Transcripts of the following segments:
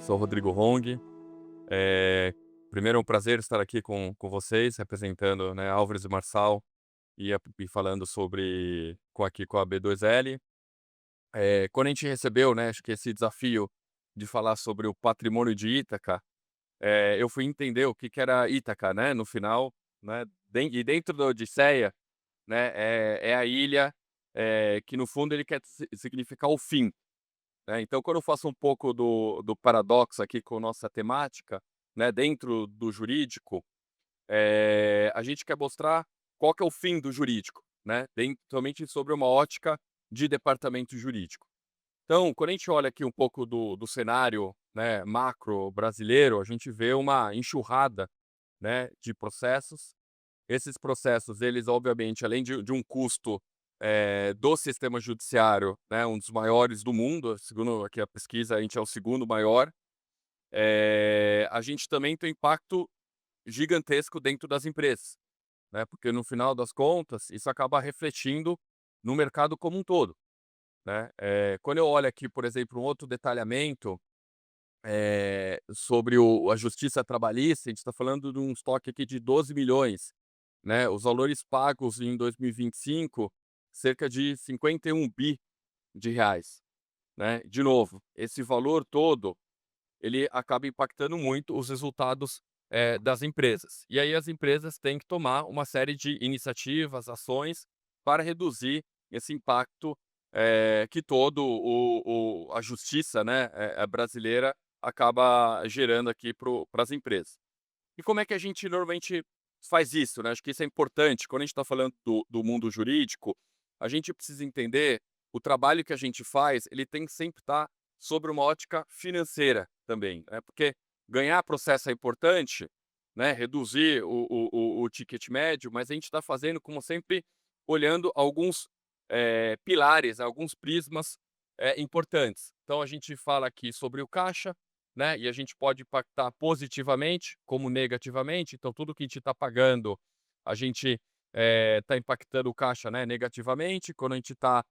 sou Rodrigo Hong. Primeiro é um prazer estar aqui com vocês, representando, né, Álvares e Marçal e falando sobre com a B2L. Quando a gente recebeu, né, acho que esse desafio de falar sobre o patrimônio de Ítaca, eu fui entender o que que era Ítaca, né, no final, né, e dentro da Odisseia, né, é a ilha, que no fundo ele quer significar o fim, né. Então quando eu faço um pouco do paradoxo aqui com nossa temática, né, dentro do jurídico, a gente quer mostrar qual que é o fim do jurídico, né, somente sobre uma ótica de departamento jurídico. Então, quando a gente olha aqui um pouco do cenário, né, macro brasileiro, a gente vê uma enxurrada, né, de processos. Esses processos, eles obviamente, além de um custo, do sistema judiciário, né, um dos maiores do mundo, segundo aqui a pesquisa, a gente é o segundo maior, a gente também tem um impacto gigantesco dentro das empresas, né, porque no final das contas, isso acaba refletindo no mercado como um todo, né. Quando eu olho aqui, por exemplo, um outro detalhamento, sobre a justiça trabalhista, a gente está falando de um estoque aqui de 12 milhões, né, os valores pagos em 2025, cerca de 51 bi de reais, né. De novo, esse valor todo, ele acaba impactando muito os resultados, das empresas. E aí as empresas têm que tomar uma série de iniciativas, ações, para reduzir esse impacto, que todo a justiça, né, brasileira acaba gerando aqui para as empresas. E como é que a gente normalmente faz isso, né? Acho que isso é importante. Quando a gente está falando do mundo jurídico, a gente precisa entender o trabalho que a gente faz, ele tem que sempre estar sobre uma ótica financeira também, né? Porque ganhar processo é importante, né? Reduzir o ticket médio, mas a gente está fazendo, como sempre, olhando alguns pilares, alguns prismas importantes. Então a gente fala aqui sobre o caixa, né, e a gente pode impactar positivamente como negativamente, então tudo que a gente está pagando, a gente, está impactando o caixa, né, negativamente, quando a gente está,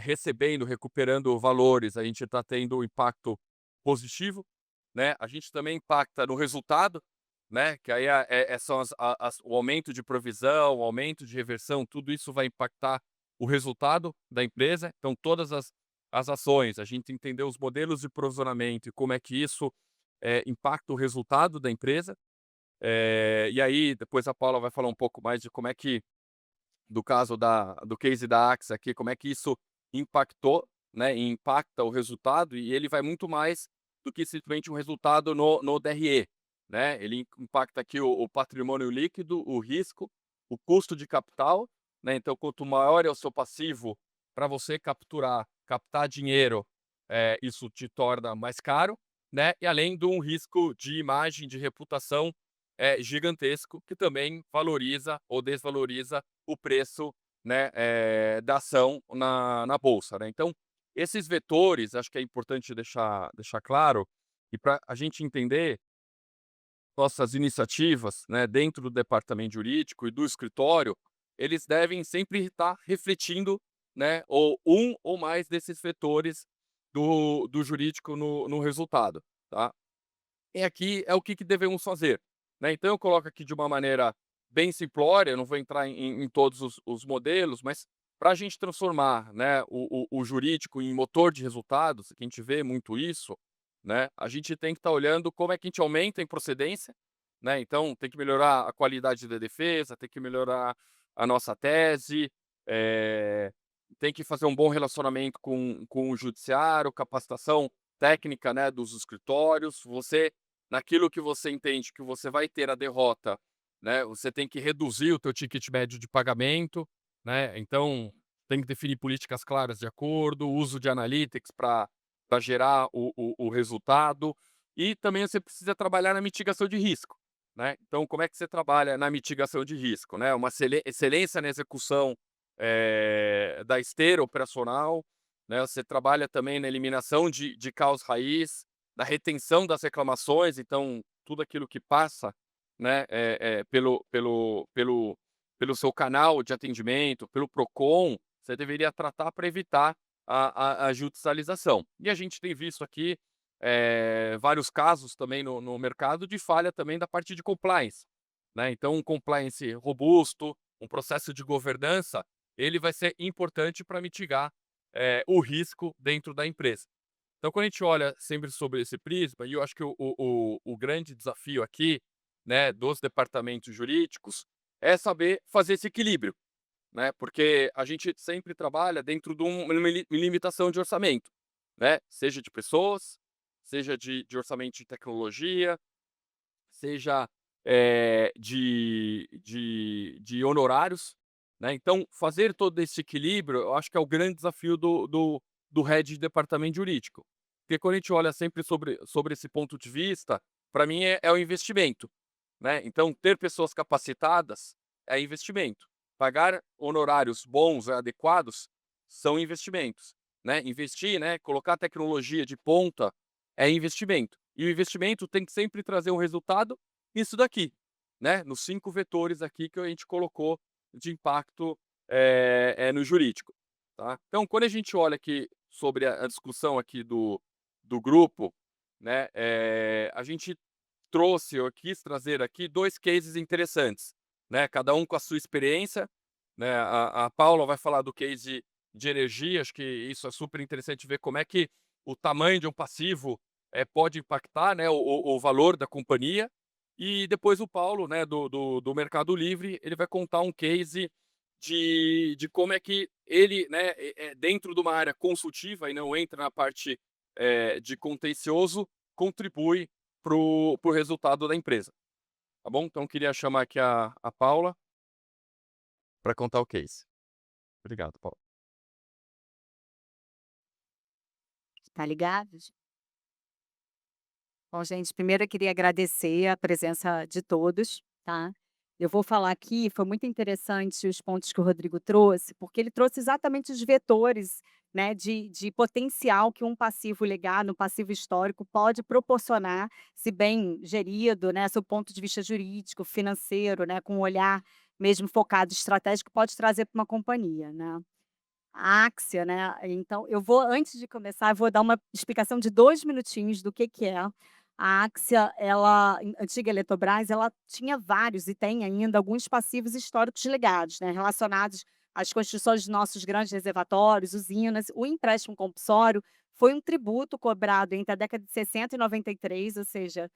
recebendo, recuperando valores, a gente está tendo um impacto positivo, né, a gente também impacta no resultado, né, que aí são o aumento de provisão, o aumento de reversão, tudo isso vai impactar o resultado da empresa, então todas as ações, a gente entender os modelos de provisionamento e como é que isso, impacta o resultado da empresa. E aí depois a Paula vai falar um pouco mais de como é que do caso do case da AXA aqui, como é que isso impactou, né, e impacta o resultado, e ele vai muito mais do que simplesmente um resultado no DRE, né. Ele impacta aqui o patrimônio líquido, o risco, o custo de capital, né, então quanto maior é o seu passivo para você captar dinheiro, isso te torna mais caro, né, e além de um risco de imagem, de reputação, gigantesco, que também valoriza ou desvaloriza o preço, né, da ação na bolsa, né. Então, esses vetores, acho que é importante deixar claro, e para a gente entender nossas iniciativas, né, dentro do departamento jurídico e do escritório, eles devem sempre estar refletindo, né, ou um ou mais desses vetores do jurídico no resultado, tá. E aqui é o que devemos fazer, né. Então eu coloco aqui de uma maneira bem simplória, eu não vou entrar em todos os modelos, mas para a gente transformar, né, o jurídico em motor de resultados, que a gente vê muito isso, né, a gente tem que estar olhando como é que a gente aumenta a improcedência, né, então tem que melhorar a qualidade da defesa, tem que melhorar a nossa tese, tem que fazer um bom relacionamento com o judiciário, capacitação técnica, né, dos escritórios. Você naquilo que você entende que você vai ter a derrota, né, você tem que reduzir o teu ticket médio de pagamento, né, então tem que definir políticas claras de acordo, uso de analytics para gerar o resultado, e também você precisa trabalhar na mitigação de risco, né. Então como é que você trabalha na mitigação de risco, né, uma excelência na execução, da esteira operacional, né, você trabalha também na eliminação de causa raiz, da retenção das reclamações, então tudo aquilo que passa, né, pelo seu canal de atendimento, pelo Procon, você deveria tratar para evitar a judicialização. E a gente tem visto aqui vários casos também no mercado de falha também da parte de compliance, né. Então um compliance robusto, um processo de governança, ele vai ser importante para mitigar, o risco dentro da empresa. Então quando a gente olha sempre sobre esse prisma, e eu acho que o grande desafio aqui, né, dos departamentos jurídicos, é saber fazer esse equilíbrio, né, porque a gente sempre trabalha dentro de uma limitação de orçamento, né, seja de pessoas, seja de orçamento de tecnologia, seja, de honorários, né. Então fazer todo esse equilíbrio, eu acho que é o grande desafio do head de departamento jurídico. Porque quando a gente olha sempre sobre esse ponto de vista, para mim é o investimento, né. Então ter pessoas capacitadas é investimento. Pagar honorários bons e adequados são investimentos, né. Investir, né, colocar tecnologia de ponta é investimento. E o investimento tem que sempre trazer um resultado nisso daqui, né, nos 5 vetores aqui que a gente colocou de impacto, no jurídico, tá. Então quando a gente olha aqui sobre a discussão aqui do grupo, né, a gente trouxe, eu quis trazer aqui 2 cases interessantes, né, cada um com a sua experiência, né, a Paula vai falar do case de energia, acho que isso é super interessante ver como é que o tamanho de um passivo, pode impactar, né, o valor da companhia, e depois o Paulo, né, do Mercado Livre, ele vai contar um case de como é que ele, né, dentro de uma área consultiva e não entra na parte, de contencioso, contribui para o resultado da empresa, tá bom? Então queria chamar aqui a Paula para contar o case. Obrigado, Paula. Tá ligados? Bom, gente, primeiro eu queria agradecer a presença de todos, tá? Eu vou falar aqui, foi muito interessante os pontos que o Rodrigo trouxe, porque ele trouxe exatamente os vetores, né, de potencial que um passivo legado, um passivo histórico pode proporcionar, se bem gerido, né, sob o ponto de vista jurídico, financeiro, né, com um olhar mesmo focado estratégico, pode trazer para uma companhia, né? A Axia, né, então eu vou antes de começar, eu vou dar uma explicação de 2 minutinhos do que é. A Axia, ela antiga Eletrobras, ela tinha vários e tem ainda alguns passivos históricos legados, né, relacionados às construções de nossos grandes reservatórios, usinas. O empréstimo compulsório foi um tributo cobrado entre a década de 60 e 93, ou seja,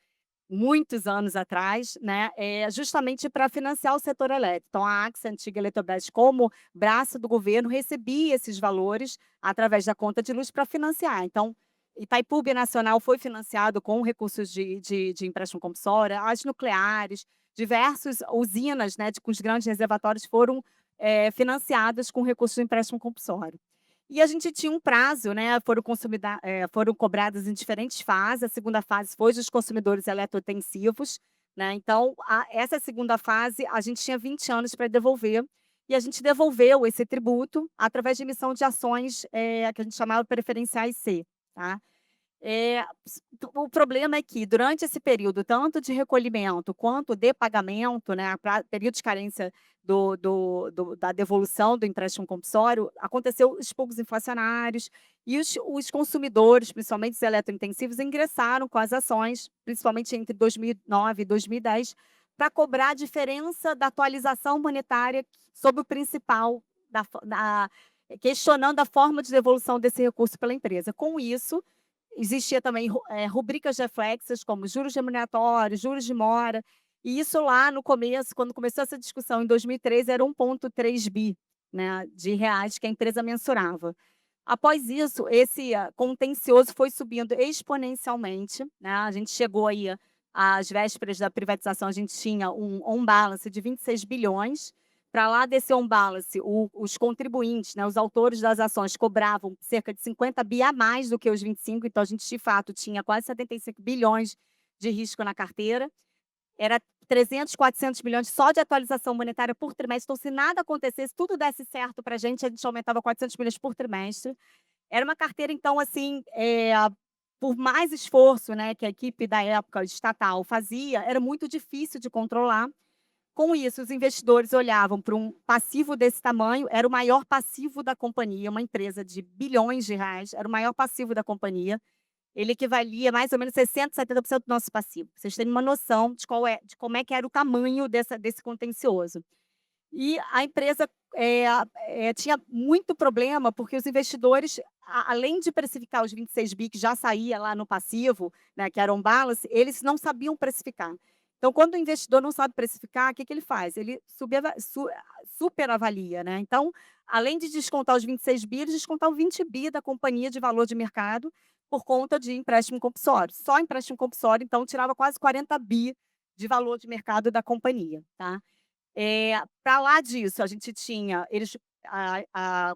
muitos anos atrás, né, justamente para financiar o setor elétrico. Então a Axia, antiga Eletrobras, como braço do governo, recebia esses valores através da conta de luz para financiar. Então, Itaipu Nacional foi financiado com recursos de empréstimo compulsório, as nucleares, diversas usinas, né, com os grandes reservatórios foram financiadas com recursos de empréstimo compulsório. E a gente tinha um prazo, né, foram cobradas em diferentes fases, a segunda fase foi dos consumidores eletrointensivos, né, então essa segunda fase a gente tinha 20 anos para devolver, e a gente devolveu esse tributo através de emissão de ações, que a gente chamava preferenciais C, tá. O problema é que durante esse período, tanto de recolhimento quanto de pagamento, né, pra período de carência da devolução do empréstimo compulsório, aconteceu expurgos inflacionários e os consumidores, principalmente os eletrointensivos, ingressaram com as ações, principalmente entre 2009 e 2010, para cobrar a diferença da atualização monetária sobre o principal questionando a forma de devolução desse recurso pela empresa. Com isso, existia também rubricas reflexas, como juros remuneratórios, juros de mora, e isso lá no começo, quando começou essa discussão em 2013, era 1,3 bi, né, de reais que a empresa mensurava. Após isso, esse contencioso foi subindo exponencialmente, né, a gente chegou aí, às vésperas da privatização, a gente tinha um on balance de 26 bilhões, para lá desse on balance, os contribuintes, né, os autores das ações cobravam cerca de 50 bi a mais do que os 25, então a gente de fato tinha quase 75 bilhões de risco na carteira. Era 300, 400 milhões só de atualização monetária por trimestre, então se nada acontecesse, tudo desse certo para a gente aumentava 400 milhões por trimestre. Era uma carteira então assim, por mais esforço, né, que a equipe da época estatal fazia, era muito difícil de controlar. Com isso, os investidores olhavam para um passivo desse tamanho, era o maior passivo da companhia, uma empresa de bilhões de reais, era o maior passivo da companhia, ele equivalia a mais ou menos 60, 70% do nosso passivo. Pra vocês terem uma noção de como é que era o tamanho desse contencioso. E a empresa, tinha muito problema, porque os investidores, além de precificar os 26 bi que já saía lá no passivo, né, que era um balance, eles não sabiam precificar. Então, quando o investidor não sabe precificar, o que que ele faz? Ele superavalia, né. Então, além de descontar os 26 bi, eles descontavam 20 bi da companhia de valor de mercado, por conta de empréstimo compulsório. Só empréstimo compulsório, então, tirava quase 40 bi de valor de mercado da companhia, tá. Pra lá disso, a gente tinha eles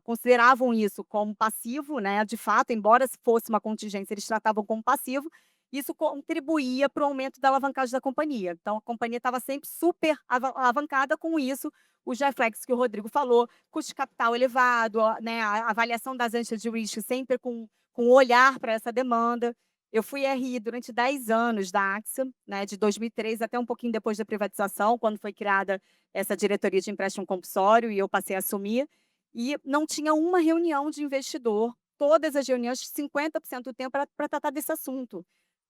consideravam isso como passivo, né, de fato, embora se fosse uma contingência, eles tratavam como passivo, isso contribuía para o aumento da alavancagem da companhia. Então a companhia estava sempre super alavancada, com isso, os reflexos que o Rodrigo falou, custo de capital elevado, né, a avaliação das agências de risco sempre com olhar para essa demanda. Eu fui RI durante 10 anos da AXA, né, de 2003 até um pouquinho depois da privatização, quando foi criada essa diretoria de empréstimo compulsório e eu passei a assumir, e não tinha uma reunião de investidor, todas as reuniões, 50% do tempo era para tratar desse assunto.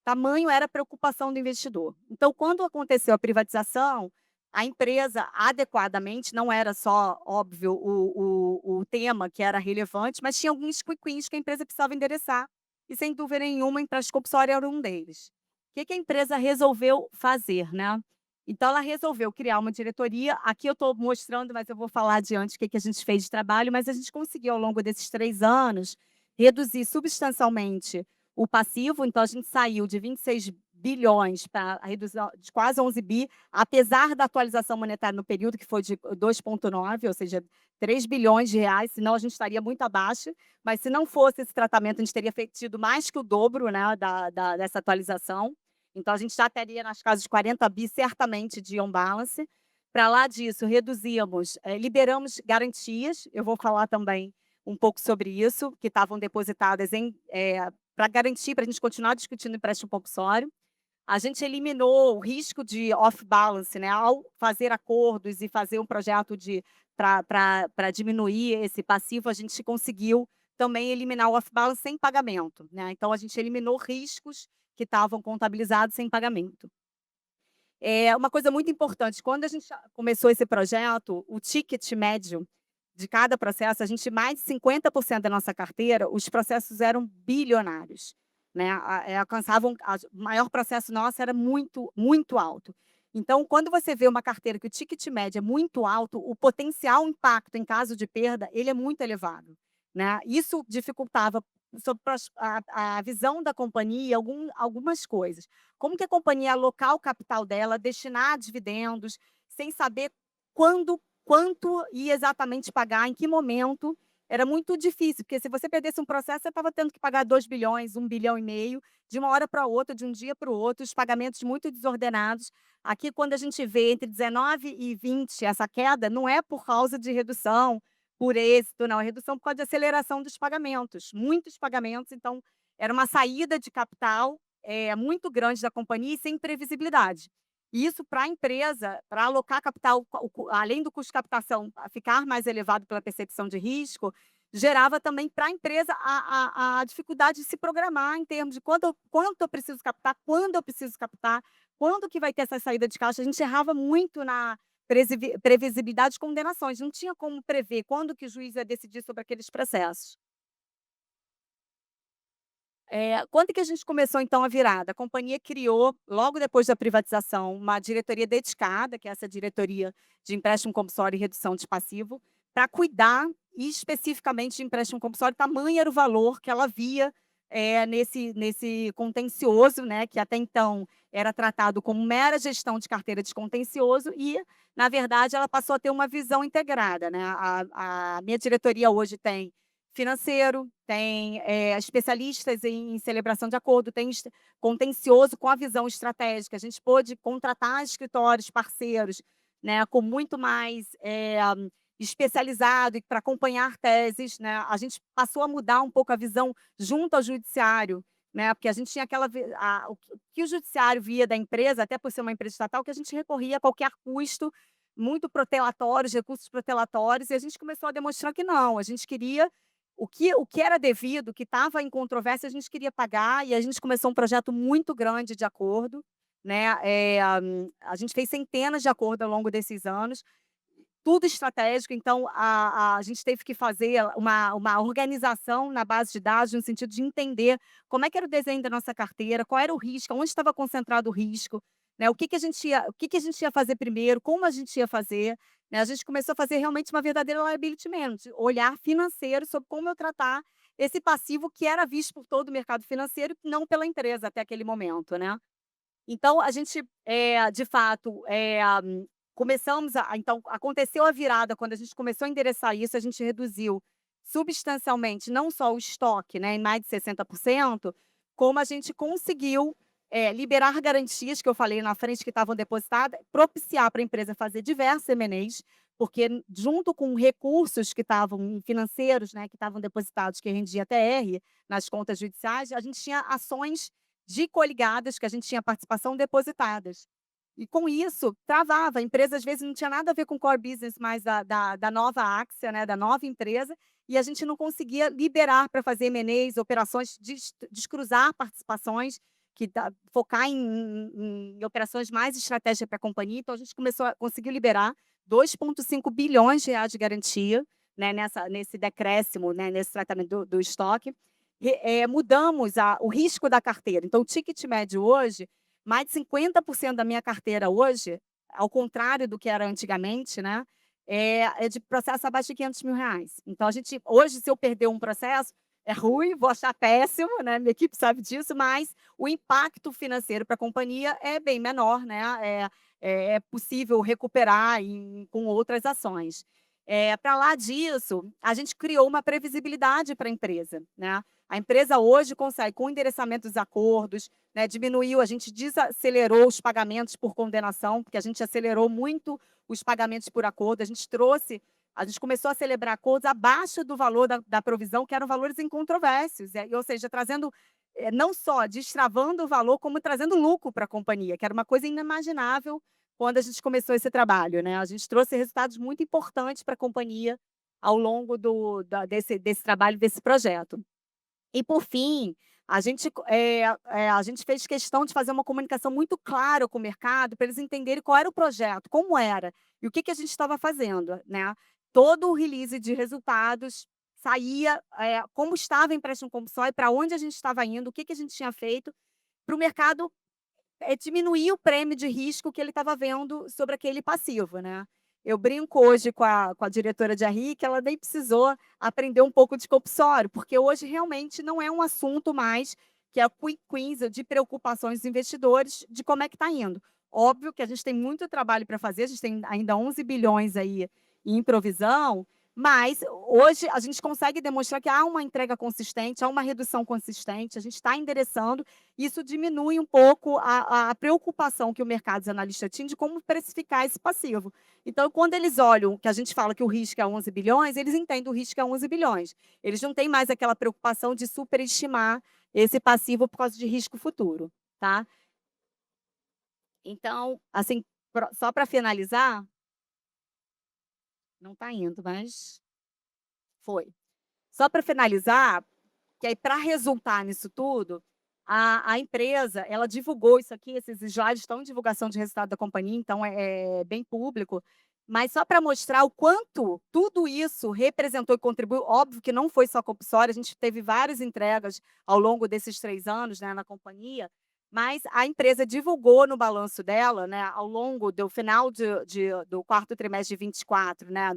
Tamanho era a preocupação do investidor. Então, quando aconteceu a privatização, a empresa adequadamente, não era só, óbvio, o tema que era relevante, mas tinha alguns quick wins que a empresa precisava endereçar, e sem dúvida nenhuma, o empréstimo compulsório era um deles. O que que a empresa resolveu fazer, né? Então ela resolveu criar uma diretoria, aqui eu estou mostrando, mas eu vou falar adiante o que que a gente fez de trabalho, mas a gente conseguiu ao longo desses 3 anos, reduzir substancialmente o passivo, então a gente saiu de 26 bilhões para a redução de quase 11 bi, apesar da atualização monetária no período, que foi de 2,9, ou seja, 3 bilhões de reais, senão a gente estaria muito abaixo, mas se não fosse esse tratamento, a gente teria tido mais que o dobro, né, dessa atualização. Então a gente já teria nas casas de 40 bi certamente de on balance. Para lá disso, reduzimos, liberamos garantias, eu vou falar também um pouco sobre isso, que estavam depositadas para garantir, para a gente continuar discutindo empréstimo compulsório. A gente eliminou o risco de off-balance, né, ao fazer acordos e fazer um projeto para diminuir esse passivo, a gente conseguiu também eliminar o off-balance sem pagamento, né, então a gente eliminou riscos que estavam contabilizados sem pagamento. Uma coisa muito importante, quando a gente começou esse projeto, o ticket médio de cada processo, a gente mais de 50% da nossa carteira, os processos eram bilionários, né, alcançavam o maior processo nosso era muito, muito alto. Então, quando você vê uma carteira que o ticket médio é muito alto, o potencial impacto em caso de perda, ele é muito elevado, né. Isso dificultava sobre a visão da companhia, algumas coisas. Como que a companhia ia alocar o capital dela, destinar a dividendos, sem saber quanto ia exatamente pagar, em que momento, era muito difícil, porque se você perdesse um processo, você estava tendo que pagar 2 bilhões, 1,5 bilhão, de uma hora para outra, de um dia para o outro, os pagamentos muito desordenados. Aqui, quando a gente vê entre 19 e 20 essa queda, não é por causa de redução, por êxito, não, é redução por causa de aceleração dos pagamentos, muitos pagamentos, então era uma saída de capital, muito grande da companhia e sem previsibilidade. E isso para a empresa, para alocar capital, além do custo de captação ficar mais elevado pela percepção de risco, gerava também para a empresa a dificuldade de se programar em termos de quanto eu preciso captar, quando eu preciso captar, quando que vai ter essa saída de caixa. A gente errava muito na previsibilidade de condenações, não tinha como prever quando que o juiz ia decidir sobre aqueles processos. Quando que a gente começou então a virada? A companhia criou, logo depois da privatização, uma diretoria dedicada, que é essa diretoria de empréstimo compulsório e redução de passivo, para cuidar especificamente de empréstimo compulsório, tamanho era o valor que ela via, nesse contencioso, né, que até então era tratado como mera gestão de carteira de contencioso e, na verdade, ela passou a ter uma visão integrada, né. A minha diretoria hoje tem financeiro, tem, especialistas em celebração de acordo, tem contencioso com a visão estratégica. A gente pôde contratar escritórios parceiros, né, com muito mais, especializado e para acompanhar teses, né. A gente passou a mudar um pouco a visão junto ao judiciário, né, porque a gente tinha aquela o que o judiciário via da empresa, até por ser uma empresa estatal, que a gente recorria a qualquer custo, muito protelatórios, recursos protelatórios, e a gente começou a demonstrar que não, a gente queria o que era devido, o que estava em controvérsia, a gente queria pagar, e a gente começou um projeto muito grande de acordo, né, a gente fez centenas de acordos ao longo desses anos, tudo estratégico, então a gente teve que fazer uma organização na base de dados, no sentido de entender como é que era o desenho da nossa carteira, qual era o risco, onde estava concentrado o risco, né, o que que a gente ia fazer primeiro, como a gente ia fazer, né. A gente começou a fazer realmente uma verdadeira liability management, olhar financeiro sobre como eu tratar esse passivo que era visto por todo o mercado financeiro, não pela empresa até aquele momento, né. Então a gente, de fato, começamos então aconteceu a virada quando a gente começou a endereçar isso, a gente reduziu substancialmente não só o estoque, né, em mais de 60%, como a gente conseguiu, liberar garantias que eu falei na frente que estavam depositadas, propiciar para a empresa fazer diversos M&As, porque junto com recursos que estavam financeiros, né, que estavam depositados, que rendia TR nas contas judiciais, a gente tinha ações de coligadas que a gente tinha participação depositadas. E com isso, travava, a empresa às vezes não tinha nada a ver com o core business mais da nova Axia, né, da nova empresa, e a gente não conseguia liberar para fazer M&As, operações, descruzar participações, focar em operações mais estratégicas para a companhia, então a gente conseguiu liberar 2,5 bilhões de reais de garantia, né, nesse decréscimo, né, nesse tratamento do estoque. Mudamos o risco da carteira, então o ticket médio hoje, mais de 50% da minha carteira hoje, ao contrário do que era antigamente, né, é de processo abaixo de R$ 500.000. Então a gente hoje, se eu perder um processo, é ruim, vou achar péssimo, né, minha equipe sabe disso, mas o impacto financeiro para a companhia é bem menor, né, é possível recuperar com outras ações. Pra lá disso, a gente criou uma previsibilidade para a empresa, né. A empresa hoje consegue, com o endereçamento dos acordos, né, a gente desacelerou os pagamentos por condenação, porque a gente acelerou muito os pagamentos por acordo, a gente começou a celebrar acordos abaixo do valor da provisão, que eram valores incontroversos, ou seja, trazendo, não só destravando o valor, como trazendo lucro para a companhia, que era uma coisa inimaginável quando a gente começou esse trabalho, né. A gente trouxe resultados muito importantes para a companhia ao longo desse trabalho, desse projeto. E por fim, a gente fez questão de fazer uma comunicação muito clara com o mercado, para eles entenderem qual era o projeto, como era, e o que que a gente estava fazendo, né. Todo o release de resultados saía, como estava o empréstimo compulsório, para onde a gente estava indo, o que que a gente tinha feito, para o mercado, diminuir o prêmio de risco que ele estava vendo sobre aquele passivo, né. Eu brinco hoje com a diretora de RI, que ela nem precisou aprender um pouco de compulsório, porque hoje realmente não é um assunto mais que é a quick quiz de preocupações dos investidores, de como é que está indo. Óbvio que a gente tem muito trabalho para fazer, a gente tem ainda 11 bilhões aí em provisão, mas hoje a gente consegue demonstrar que há uma entrega consistente, há uma redução consistente, a gente está endereçando, isso diminui um pouco a preocupação que o mercado dos analistas tinha de como precificar esse passivo. Então, quando eles olham, que a gente fala que o risco é 11 bilhões, eles entendem o risco é 11 bilhões. Eles não têm mais aquela preocupação de superestimar esse passivo por causa de risco futuro, tá? Então, assim, só para finalizar, não está indo, mas foi. Só para finalizar, que aí para resultar nisso tudo, a empresa, ela divulgou isso aqui, esses slides estão em divulgação de resultado da companhia, então é bem público, mas só para mostrar o quanto tudo isso representou e contribuiu, óbvio que não foi só compulsório, a gente teve várias entregas ao longo desses 3 anos, né, na companhia, mas a empresa divulgou no balanço dela, né, ao longo do final do quarto trimestre de 24, né,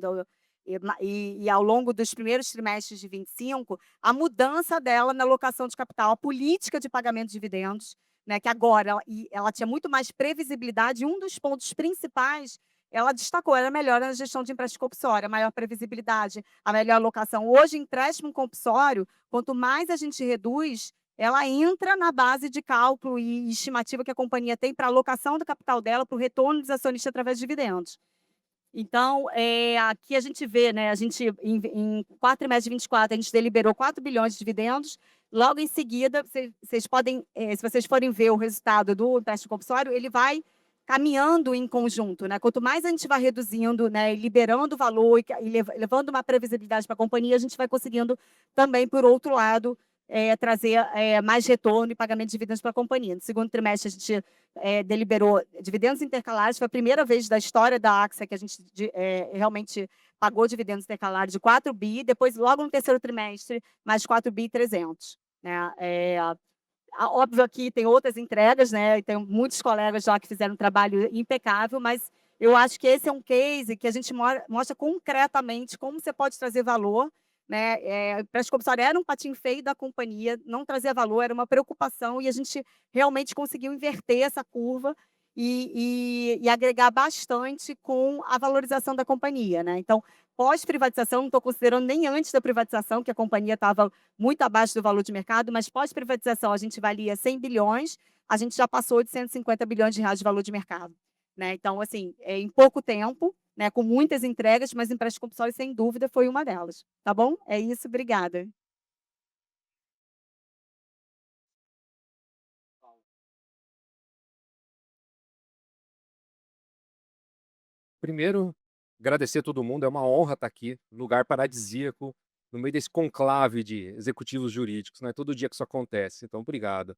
e ao longo dos primeiros trimestres de 25, a mudança dela na alocação de capital, a política de pagamento de dividendos, né, que agora ela tinha muito mais previsibilidade, e um dos pontos principais, ela destacou, era melhor na gestão de empréstimo compulsório, a maior previsibilidade, a melhor alocação. Hoje, empréstimo compulsório, quanto mais a gente reduz, ela entra na base de cálculo e estimativa que a companhia tem para a alocação do capital dela, para o retorno dos acionistas através de dividendos. Então, aqui a gente vê, né, a gente em 4 trimestres de 24, a gente deliberou 4 bilhões de dividendos, logo em seguida, vocês podem, se vocês forem ver o resultado do empréstimo compulsório, ele vai caminhando em conjunto, né. Quanto mais a gente vai reduzindo, né, e liberando valor e levando uma previsibilidade para a companhia, a gente vai conseguindo também, por outro lado, trazer, mais retorno e pagamento de dividendos para a companhia. No segundo trimestre, a gente, deliberou dividendos intercalares, foi a primeira vez da história da Axa que a gente realmente pagou dividendos intercalares de 4 bi, depois logo no terceiro trimestre, mais 4.300 né. Óbvio que tem outras entregas, né, e tem muitos colegas já que fizeram um trabalho impecável, mas eu acho que esse é um case que a gente mostra concretamente como você pode trazer valor, né, empréstimo compulsório era um patinho feio da companhia, não trazia valor, era uma preocupação e a gente realmente conseguiu inverter essa curva e agregar bastante com a valorização da companhia, né. Então, pós-privatização, não estou considerando nem antes da privatização, que a companhia estava muito abaixo do valor de mercado, mas pós-privatização a gente valia 100 bilhões, a gente já passou de 150 bilhões de reais de valor de mercado, né. Então, assim, em pouco tempo, né, com muitas entregas, mas empréstimo compulsório sem dúvida foi uma delas, tá bom? É isso, obrigada. Primeiro, agradecer a todo mundo, é uma honra estar aqui, lugar paradisíaco, no meio desse conclave de executivos jurídicos, não é todo dia que isso acontece, então obrigado.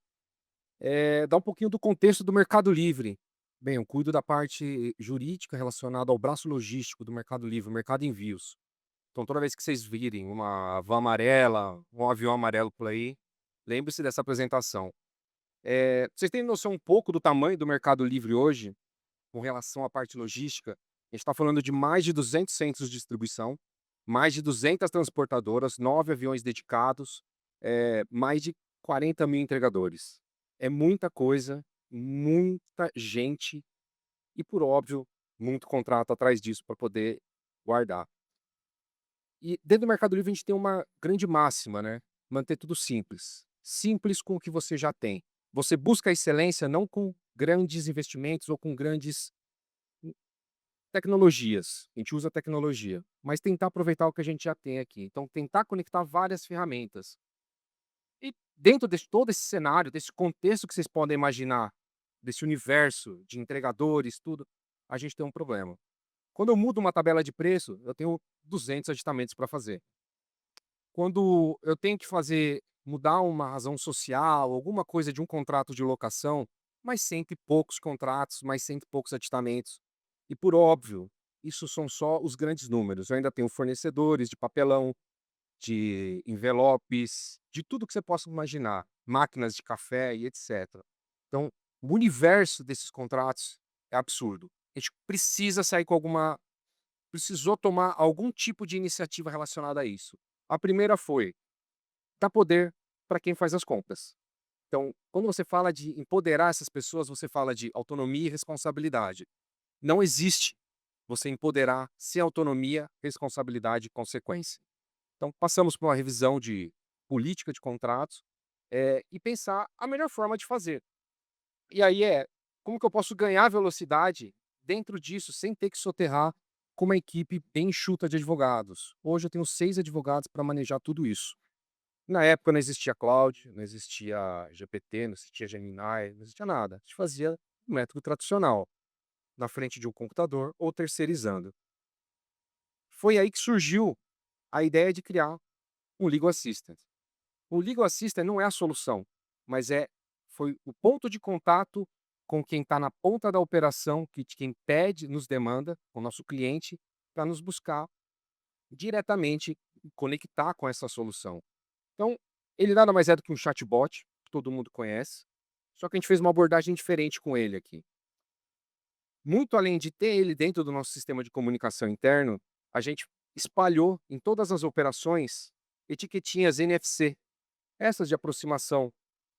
Dar um pouquinho do contexto do Mercado Livre. Bem, eu cuido da parte jurídica relacionada ao braço logístico do Mercado Livre, o Mercado Envios. Então toda vez que vocês virem uma van amarela, um avião amarelo por aí, lembre-se dessa apresentação. Pra vocês terem noção um pouco do tamanho do Mercado Livre hoje, com relação à parte logística, a gente está falando de mais de 200 centros de distribuição, mais de 200 transportadoras, 9 aviões dedicados, mais de 40.000 entregadores. É muita coisa, muita gente e, por óbvio, muito contrato atrás disso para poder guardar. E dentro do Mercado Livre a gente tem uma grande máxima, né? Manter tudo simples. Simples com o que você já tem. Você busca a excelência não com grandes investimentos ou com grandes tecnologias, a gente usa tecnologia, mas tentar aproveitar o que a gente já tem aqui. Então, tentar conectar várias ferramentas. E dentro de todo esse cenário, desse contexto que vocês podem imaginar, desse universo de entregadores, tudo, a gente tem um problema. Quando eu mudo uma tabela de preço, eu tenho 200 ajustamentos para fazer. Quando eu tenho que mudar uma razão social, alguma coisa de um contrato de locação, mais cento e poucos contratos, mais cento e poucos aditamentos. E por óbvio, isso são só os grandes números. Eu ainda tenho fornecedores de papelão, de envelopes, de tudo que você possa imaginar, máquinas de café e etc. Então, o universo desses contratos é absurdo. A gente precisa sair com precisou tomar algum tipo de iniciativa relacionada a isso. A primeira foi dar poder para quem faz as compras. Então, quando você fala de empoderar essas pessoas, você fala de autonomia e responsabilidade. Não existe você empoderar sem autonomia, responsabilidade e consequência. Então, passamos por uma revisão de política de contratos, e pensar a melhor forma de fazer. E aí como que eu posso ganhar velocidade dentro disso, sem ter que soterrar com uma equipe bem enxuta de advogados. Hoje eu tenho 6 advogados para manejar tudo isso. Na época não existia cloud, não existia GPT, não existia Gemini, não existia nada. A gente fazia o método tradicional, na frente de um computador ou terceirizando. Foi aí que surgiu a ideia de criar um Legal Assistant. O Legal Assistant não é a solução, mas foi o ponto de contato com quem está na ponta da operação, quem pede, nos demanda, o nosso cliente, para nos buscar diretamente e conectar com essa solução. Então, ele nada mais é do que um chatbot, que todo mundo conhece, só que a gente fez uma abordagem diferente com ele aqui. Muito além de ter ele dentro do nosso sistema de comunicação interno, a gente espalhou em todas as operações etiquetinhas NFC, essas de aproximação,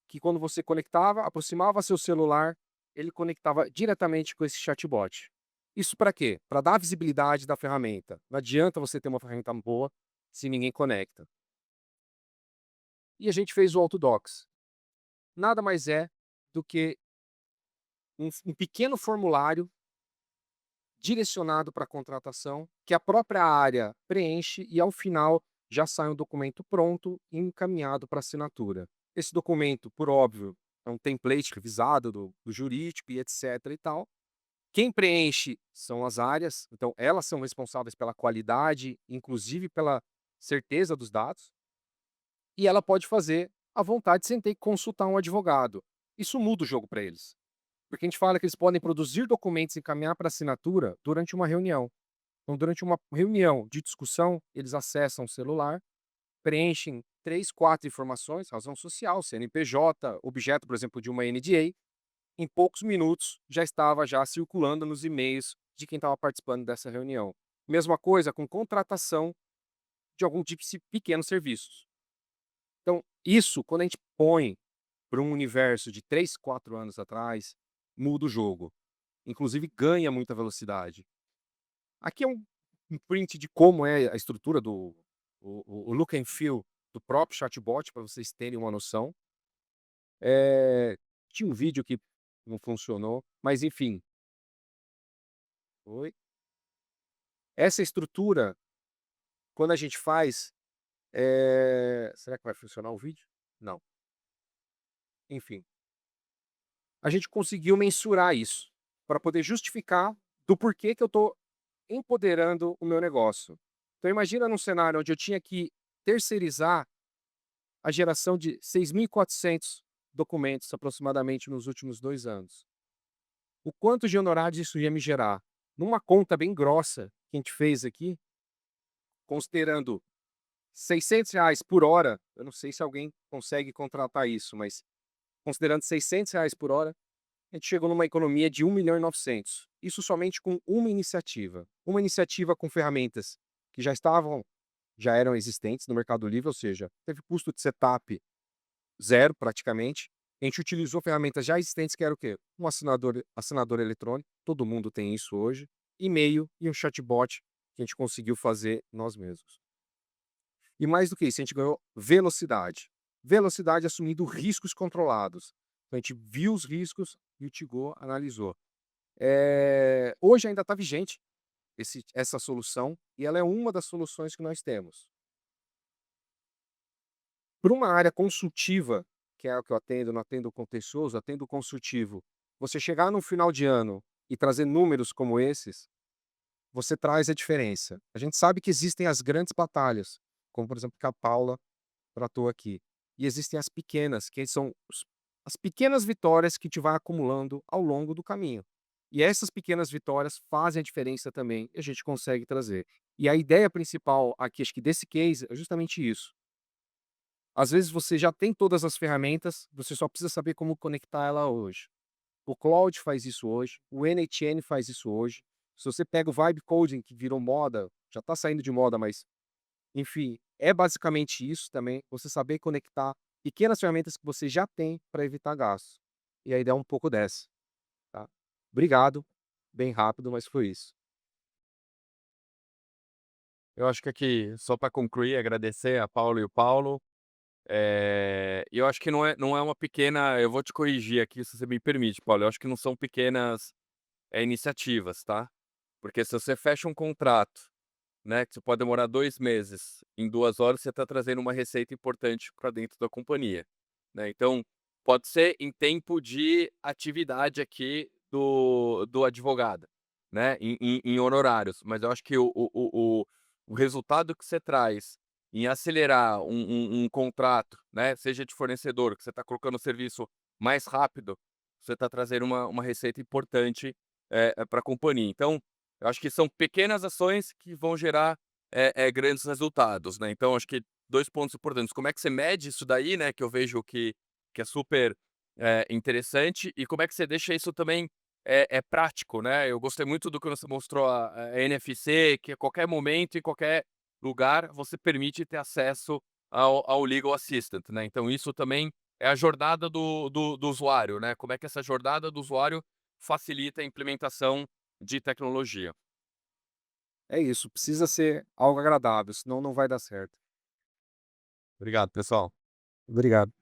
que quando você conectava, aproximava seu celular, ele conectava diretamente com esse chatbot. Isso para quê? Para dar visibilidade da ferramenta. Não adianta você ter uma ferramenta boa se ninguém conecta. E a gente fez o Autodocs. Nada mais é do que um pequeno formulário direcionado para a contratação, que a própria área preenche e ao final já sai um documento pronto e encaminhado para assinatura. Esse documento, por óbvio, é um template revisado do jurídico e etc e tal, Quem preenche são as áreas, então elas são responsáveis pela qualidade, inclusive pela certeza dos dados, e ela pode fazer à vontade sem ter que consultar um advogado. Isso muda o jogo para eles, porque a gente fala que eles podem produzir documentos e encaminhar para assinatura durante uma reunião. Então, durante uma reunião de discussão, eles acessam o celular, preenchem 3, 4 informações, razão social, CNPJ, objeto, por exemplo, de uma NDA. Em poucos minutos já estava já circulando nos e-mails de quem estava participando dessa reunião. Mesma coisa com contratação de algum tipo de pequenos serviços. Então, isso, quando a gente põe para um universo de 3, 4 anos atrás, muda o jogo. Inclusive ganha muita velocidade. Aqui é um print de como é a estrutura do o look and feel do próprio chatbot, para vocês terem uma noção. Tinha um vídeo que não funcionou, mas enfim. Oi? Essa estrutura, quando a gente faz, será que vai funcionar o vídeo? Não. Enfim, a gente conseguiu mensurar isso, para poder justificar do porquê que eu estou empoderando o meu negócio. Então imagina num cenário onde eu tinha que terceirizar a geração de 6.400 documentos aproximadamente nos últimos 2 anos. O quanto de honorários isso ia me gerar? Numa conta bem grossa que a gente fez aqui, considerando R$ 600 por hora, eu não sei se alguém consegue contratar isso, mas considerando R$ 600 por hora, a gente chegou numa economia de 1.900.000. Isso somente com uma iniciativa. Uma iniciativa com ferramentas que já eram existentes no Mercado Livre, ou seja, teve custo de setup zero praticamente. A gente utilizou ferramentas já existentes, que era o quê? Um assinador eletrônico, todo mundo tem isso hoje, e-mail e um chatbot que a gente conseguiu fazer nós mesmos. E mais do que isso, a gente ganhou velocidade. Velocidade assumindo riscos controlados. Então a gente viu os riscos, mitigou, analisou. Hoje ainda está vigente essa solução e ela é uma das soluções que nós temos. Para uma área consultiva, que é o que eu atendo, não atendo contencioso, atendo consultivo, você chegar no final de ano e trazer números como esses, você traz a diferença. A gente sabe que existem as grandes batalhas, como por exemplo que a Paula tratou aqui, e existem as pequenas, que são as pequenas vitórias que a gente vai acumulando ao longo do caminho. E essas pequenas vitórias fazem a diferença também, e a gente consegue trazer. E a ideia principal aqui, acho que desse case, é justamente isso. Às vezes você já tem todas as ferramentas, você só precisa saber como conectar ela hoje. O Cloud faz isso hoje, o NHN faz isso hoje. Se você pega o Vibe Coding, que virou moda, já está saindo de moda, mas enfim, é basicamente isso também, você saber conectar pequenas ferramentas que você já tem para evitar gastos. E a ideia é um pouco dessa, tá? Obrigado, bem rápido, mas foi isso. Eu acho que aqui, só para concluir, agradecer a Paulo e o Paulo. E eu acho que não é uma pequena, eu vou te corrigir aqui, se você me permite, Paulo, eu acho que não são pequenas, iniciativas, tá. Porque se você fecha um contrato, né, que você pode demorar 2 meses, em 2 horas você está trazendo uma receita importante para dentro da companhia, né. Então, pode ser em tempo de atividade aqui do advogado, né, em honorários, mas eu acho que o resultado que você traz em acelerar um contrato, né, seja de fornecedor, que você está colocando o serviço mais rápido, você está trazendo uma receita importante, pra companhia. Então, eu acho que são pequenas ações que vão gerar, grandes resultados, né. Então acho que 2 pontos importantes, como é que você mede isso daí, né, que eu vejo que é super, interessante, e como é que você deixa isso também, prático, né. Eu gostei muito do que você mostrou a NFC, que a qualquer momento, em qualquer lugar, você permite ter acesso ao legal assistant, né. Então isso também é a jornada do usuário, né, como é que essa jornada do usuário facilita a implementação de tecnologia. É isso, precisa ser algo agradável, senão não vai dar certo. Obrigado, pessoal. Obrigado.